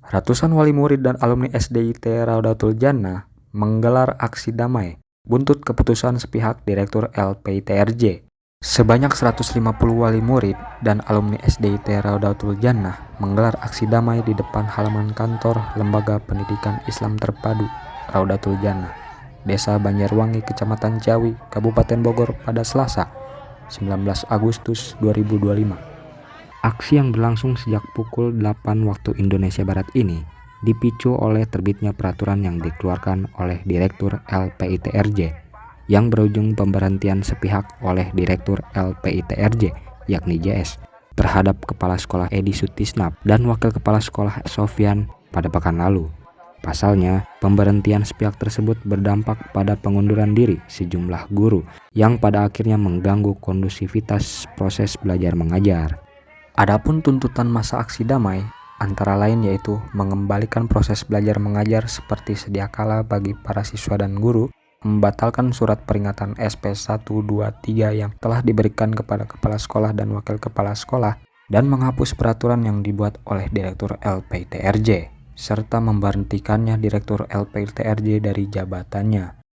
Ratusan wali murid dan alumni SDIT Raudatul Jannah menggelar aksi damai buntut keputusan sepihak Direktur LPITRJ. Sebanyak 150 wali murid dan alumni SDIT Raudatul Jannah menggelar aksi damai di depan halaman kantor Lembaga Pendidikan Islam Terpadu Raudatul Jannah, Desa Banjarwangi, Kecamatan Ciawi, Kabupaten Bogor pada Selasa, 19 Agustus 2025. Aksi yang berlangsung sejak pukul 8 waktu Indonesia Barat ini dipicu oleh terbitnya peraturan yang dikeluarkan oleh Direktur LPITRJ yang berujung pemberhentian sepihak oleh Direktur LPITRJ yakni JS terhadap Kepala Sekolah Edi Sutisnap dan Wakil Kepala Sekolah Sofyan pada pekan lalu. Pasalnya, pemberhentian sepihak tersebut berdampak pada pengunduran diri sejumlah guru yang pada akhirnya mengganggu kondusivitas proses belajar mengajar. Adapun tuntutan masa aksi damai antara lain yaitu mengembalikan proses belajar mengajar seperti sedia kala bagi para siswa dan guru, membatalkan surat peringatan SP 123 yang telah diberikan kepada kepala sekolah dan wakil kepala sekolah, dan menghapus peraturan yang dibuat oleh Direktur LPITRJ, serta memberhentikannya Direktur LPITRJ dari jabatannya.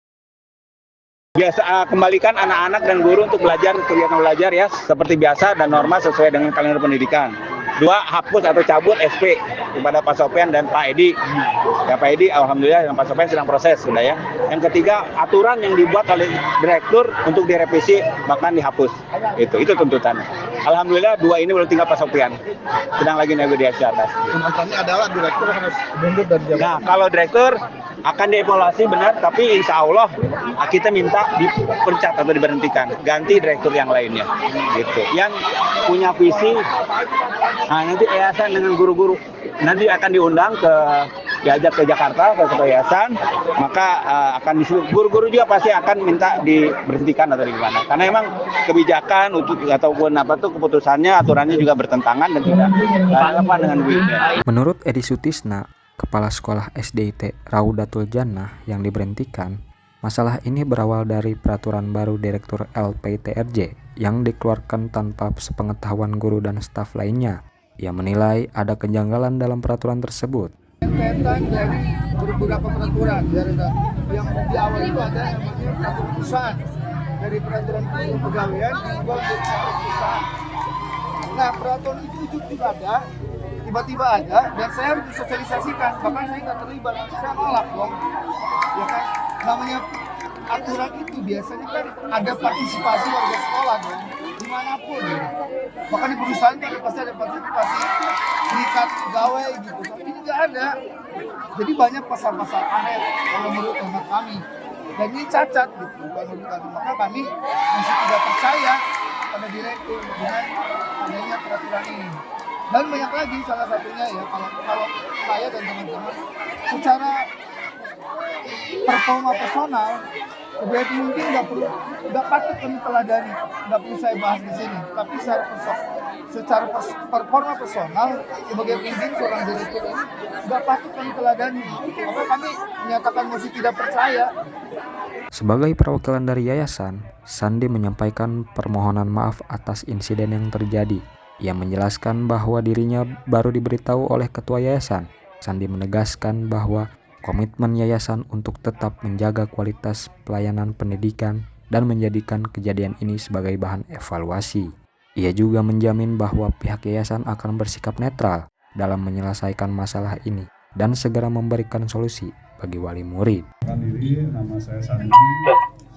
Biasa kembalikan anak-anak dan guru untuk belajar kegiatan belajar ya seperti biasa dan normal sesuai dengan kalender pendidikan. 2. Hapus atau cabut SP kepada Pak Sofyan dan Pak Edi. Ya Pak Edi alhamdulillah dan Pak Sofyan sedang proses sudah ya. Yang ketiga, aturan yang dibuat oleh direktur untuk direvisi bahkan dihapus. Itu tuntutannya. Alhamdulillah 2 ini belum tinggal Pak Sofyan. Sedang lagi negosiasi atas. Tuntutannya adalah direktur harus mundur dari jabatan. Nah, kalau direktur akan dievaluasi benar, tapi insya Allah kita minta dipecat atau diberhentikan, ganti direktur yang lainnya, gitu. Yang punya visi, nanti yayasan dengan guru-guru nanti akan diundang diajak ke Jakarta ke ketua yayasan, maka akan disuruh guru-guru juga pasti akan minta diberhentikan atau gimana, karena emang kebijakan untuk ataupun keputusannya aturannya juga bertentangan dan tidak relevan dengan duitnya. Menurut Edi Sutisna, Kepala Sekolah SDIT Raudatul Jannah yang diberhentikan, masalah ini berawal dari peraturan baru Direktur LPITRJ yang dikeluarkan tanpa sepengetahuan guru dan staf lainnya. Ia menilai ada kejanggalan dalam peraturan tersebut. Kaitan dari beberapa peraturan yang di awal itu ada namanya keputusan dari peraturan kepegawaian diubah menjadi keputusan. Nah, peraturan itu juga ada, tiba-tiba ada, dan saya harus disosialisasikan, bahkan saya nggak terlibat, saya nolak dong, ya kan? Namanya aturan itu biasanya kan ada partisipasi warga sekolah dong, dimanapun ya. Bahkan di perusahaan kan pasti ada partisipasi serikat pegawai gitu, tapi ini nggak ada. Jadi banyak pasal-pasal aneh kalau menurut hemat kami, dan ini cacat gitu, menurut kami. Maka kami masih tidak percaya pada direktur dengan adanya peraturan ini. Dan banyak lagi, salah satunya ya kalau saya dan teman-teman secara performa personal sebagai pemimpin nggak patut kami teladani, nggak perlu saya bahas di sini. Tapi secara performa personal sebagai pemimpin seorang direktur ini nggak patut kami teladani. Maka kami menyatakan masih tidak percaya. Sebagai perwakilan dari yayasan, Sandi menyampaikan permohonan maaf atas insiden yang terjadi. Ia menjelaskan bahwa dirinya baru diberitahu oleh ketua yayasan. Sandi menegaskan bahwa komitmen yayasan untuk tetap menjaga kualitas pelayanan pendidikan dan menjadikan kejadian ini sebagai bahan evaluasi. Ia juga menjamin bahwa pihak yayasan akan bersikap netral dalam menyelesaikan masalah ini dan segera memberikan solusi bagi wali murid. Diri, nama saya Sandi,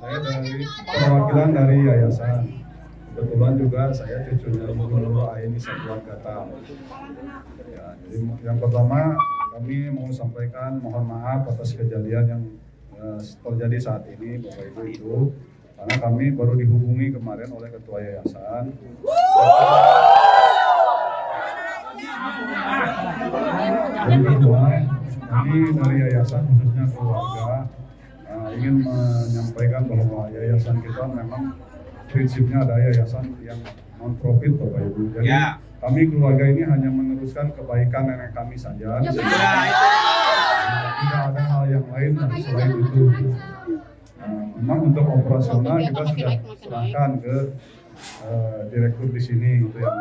saya dari perwakilan dari yayasan. Kebetulan juga saya cucunya Guru Aini Satuan Kata. Ya, jadi yang pertama kami mau sampaikan mohon maaf atas kejadian yang terjadi saat ini Bapak Ibu, karena kami baru dihubungi kemarin oleh ketua yayasan. Yang kedua, kami dari yayasan khususnya keluarga ingin menyampaikan bahwa yayasan kita memang prinsipnya ada yayasan yang non-profit Bapak Ibu. Jadi kami keluarga ini hanya meneruskan kebaikan nenek kami saja. Tidak ada hal yang lain selain itu. Memang untuk operasional kita sudah serahkan ke direktur di sini itu yang.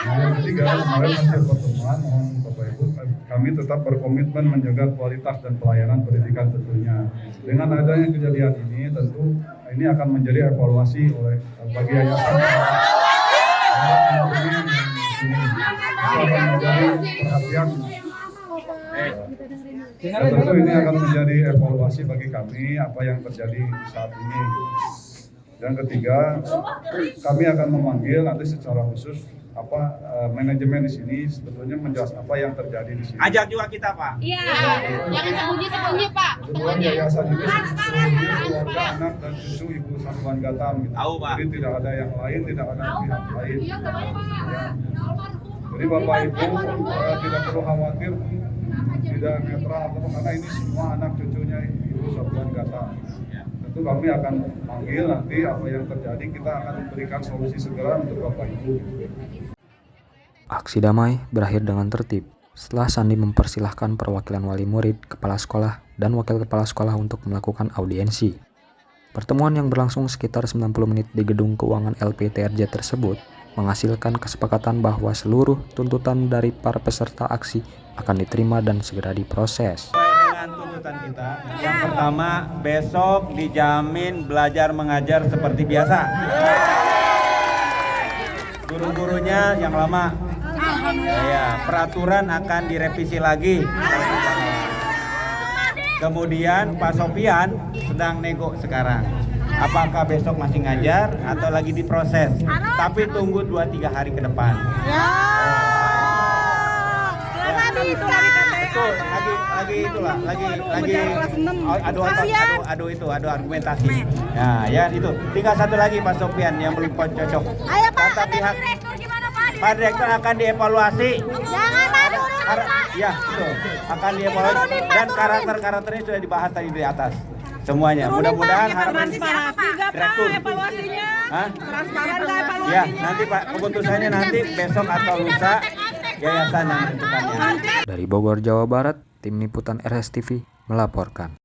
Yang ketiga, kemarin hasil pertemuan teman-teman, mohon Bapak Ibu, kami tetap berkomitmen menjaga kualitas dan pelayanan pendidikan tentunya. Dengan adanya kejadian ini, tentu ini akan menjadi evaluasi oleh bagi yayasan. Perhatian. Tentu ini akan menjadi evaluasi bagi kami apa yang terjadi saat ini. Yang ketiga, kami akan memanggil nanti secara khusus manajemen di sini sebetulnya menjelaskan apa yang terjadi di sini. Ajak juga kita, Pak. Iya, jangan sembunyi-sembunyi, Pak. Kebetulan yayasan ini seluruhnya keluarga, anak dan cucu Ibu Satuan Gatam gitu. Tahu, Pak. Jadi tidak ada yang lain, tidak ada pihak lain. Ya. Jadi Bapak Ibu tidak perlu khawatir, tidak netral atau karena ini semua anak cucunya Ibu Satuan Gatam. Tentu kami akan panggil nanti apa yang terjadi, kita akan memberikan solusi segera untuk Bapak Ibu. Aksi damai berakhir dengan tertib setelah Sandi mempersilahkan perwakilan wali murid, kepala sekolah, dan wakil kepala sekolah untuk melakukan audiensi. Pertemuan yang berlangsung sekitar 90 menit di gedung keuangan LPTRJ tersebut menghasilkan kesepakatan bahwa seluruh tuntutan dari para peserta aksi akan diterima dan segera diproses. Dengan tuntutan kita, yang pertama besok dijamin belajar mengajar seperti biasa. Guru-gurunya yang lama, ya, peraturan akan direvisi lagi. Kemudian Pak Sofian sedang nego sekarang. Apakah besok masih ngajar atau lagi diproses? Tapi tunggu 2-3 hari ke depan. Itu lagi adu argumentasi. Ya itu. Tinggal satu lagi Pak Sofian yang belum cocok. Ayo Pak, Kata pihak direktur gimana Pak? Pak Direktur akan dievaluasi. Jangan Pak, Ya, itu akan dievaluasi dan karakter-karakternya sudah dibahas tadi di atas. Semuanya. Mudah-mudahan harapan Direktur. Hah? Ya, nanti Pak keputusannya nanti besok atau lusa yayasan yang menentukannya. Dari Bogor, Jawa Barat, Tim Liputan RS TV melaporkan.